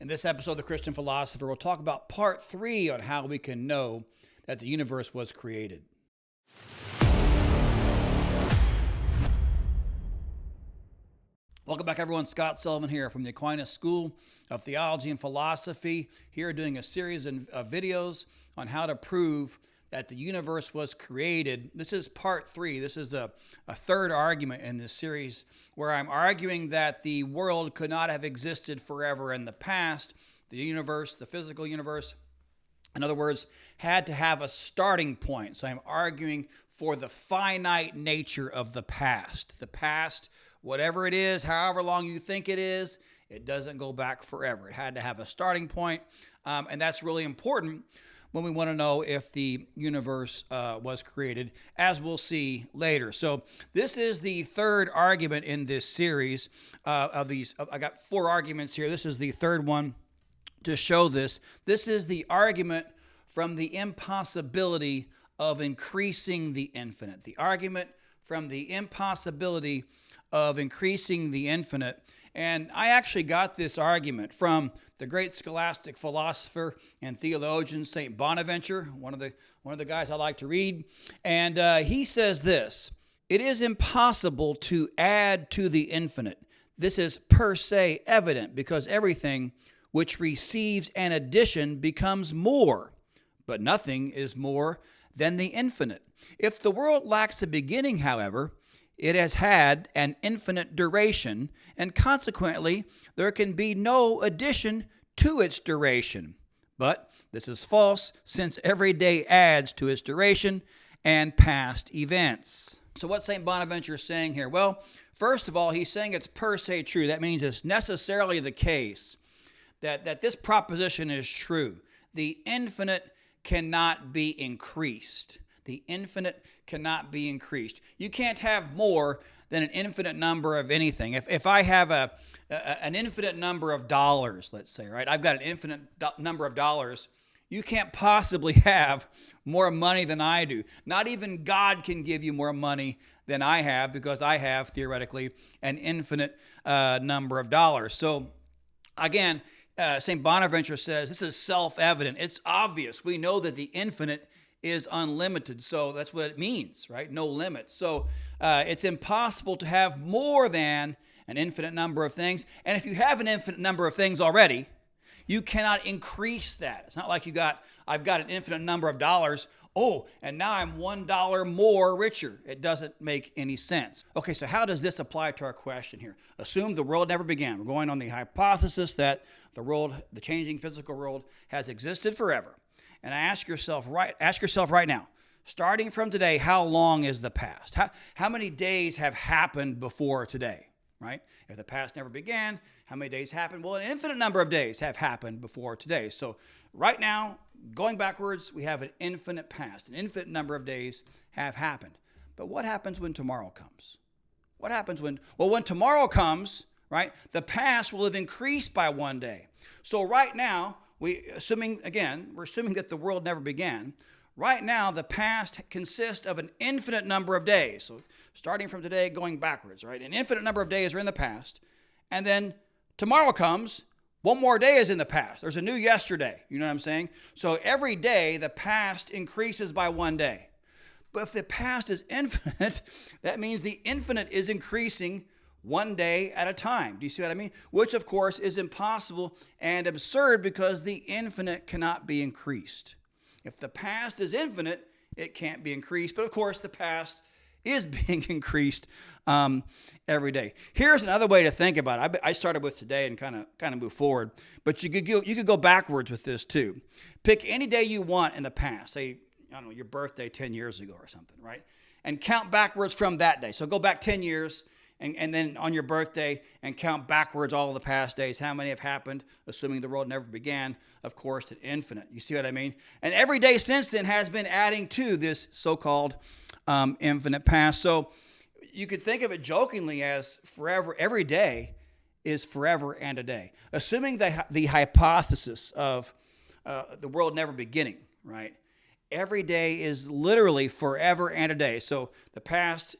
In this episode of The Christian Philosopher, we'll talk about part 3 on how we can know that the universe was created. Welcome back, everyone. Scott Sullivan here from the Aquinas School of Theology and Philosophy, here doing a series of videos on how to prove that the universe was created. This is part 3. This is a third argument in this series where I'm arguing that the world could not have existed forever in the past. The universe, the physical universe, in other words, had to have a starting point. So I'm arguing for the finite nature of the past. The past, whatever it is, however long you think it is, it doesn't go back forever. It had to have a starting point, and that's really important when we want to know if the universe was created, as we'll see later. So this is the third argument in this series of these. I got 4 arguments here. This is the third one to show this. This is the argument from the impossibility of increasing the infinite. The argument from the impossibility of increasing the infinite. And I actually got this argument from the great scholastic philosopher and theologian St Bonaventure, one of the guys I like to read. And he says this: "It is impossible to add to the infinite. This is per se evident because everything which receives an addition becomes more, but nothing is more than the infinite. If the world lacks a beginning, however, it has had an infinite duration, and consequently, there can be no addition to its duration. But this is false, since every day adds to its duration and past events." So what's St. Bonaventure saying here? Well, first of all, he's saying it's per se true. That means it's necessarily the case that this proposition is true. The infinite cannot be increased. The infinite cannot be increased. You can't have more than an infinite number of anything. If I have an infinite number of dollars, let's say, right? I've got an infinite number of dollars. You can't possibly have more money than I do. Not even God can give you more money than I have, because I have, theoretically, an infinite number of dollars. So, again, St. Bonaventure says this is self-evident. It's obvious. We know that the infinite is unlimited. So that's what it means, right? No limit. So it's impossible to have more than an infinite number of things. And if you have an infinite number of things already, you cannot increase that. It's not like I've got an infinite number of dollars. Oh, and now I'm $1 more richer. It doesn't make any sense. Okay, so how does this apply to our question here? Assume the world never began. We're going on the hypothesis that the changing physical world, has existed forever. And ask yourself right now, starting from today, how long is the past? How many days have happened before today, right? If the past never began, how many days happened? Well, an infinite number of days have happened before today. So right now, going backwards, we have an infinite past. An infinite number of days have happened. But what happens when tomorrow comes? What happens when tomorrow comes, right, the past will have increased by 1 day. So right now, we're assuming that the world never began. Right now, the past consists of an infinite number of days. So starting from today, going backwards, right? An infinite number of days are in the past. And then tomorrow comes, 1 more day is in the past. There's a new yesterday. You know what I'm saying? So every day, the past increases by 1 day. But if the past is infinite, that means the infinite is increasing 1 day at a time. Do you see what I mean? Which, of course, is impossible and absurd because the infinite cannot be increased. If the past is infinite, it can't be increased. But, of course, the past is being increased every day. Here's another way to think about it. I started with today and kind of move forward. But you could go backwards with this, too. Pick any day you want in the past. Say, I don't know, your birthday 10 years ago or something, right? And count backwards from that day. So go back 10 years. And then on your birthday, and count backwards all of the past days. How many have happened, assuming the world never began, of course, to infinite. You see what I mean? And every day since then has been adding to this so-called infinite past. So you could think of it jokingly as forever. Every day is forever and a day. Assuming the hypothesis of the world never beginning, right? Every day is literally forever and a day. So the past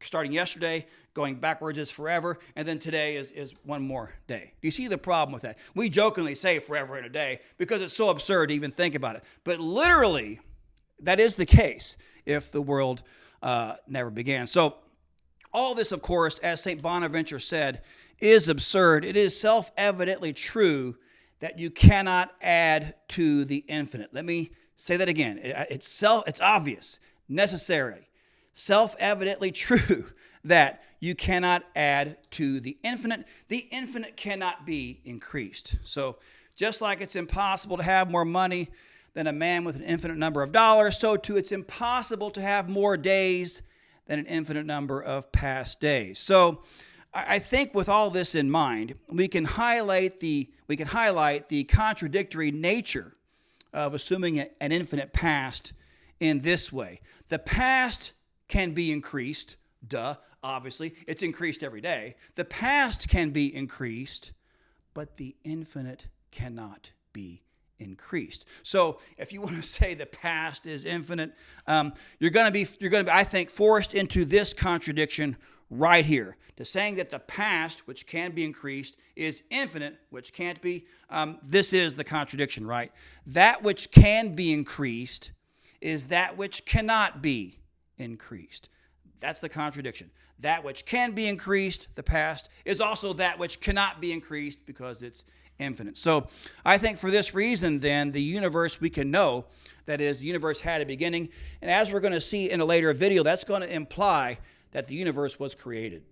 Starting yesterday, going backwards is forever, and then today is one more day. Do you see the problem with that? We jokingly say forever and a day because it's so absurd to even think about it. But literally, that is the case if the world never began. So all this, of course, as St Bonaventure said, is absurd. It is self-evidently true that you cannot add to the infinite. Let me say that again. It's obvious, necessary, self-evidently true that you cannot add to the infinite. The infinite cannot be increased. So just like it's impossible to have more money than a man with an infinite number of dollars, so too it's impossible to have more days than an infinite number of past days. So I think with all this in mind, we can highlight the contradictory nature of assuming an infinite past in this way. The past can be increased, obviously. It's increased every day. The past can be increased, but the infinite cannot be increased. So if you want to say the past is infinite, you're going to be, I think, forced into this contradiction right here, to saying that the past, which can be increased, is infinite, which can't be. This is the contradiction, right? That which can be increased is that which cannot be increased. That's the contradiction. That which can be increased, the past, is also that which cannot be increased because it's infinite. So I think for this reason, then, the universe, we can know, that is, the universe had a beginning. And as we're going to see in a later video, that's going to imply that the universe was created.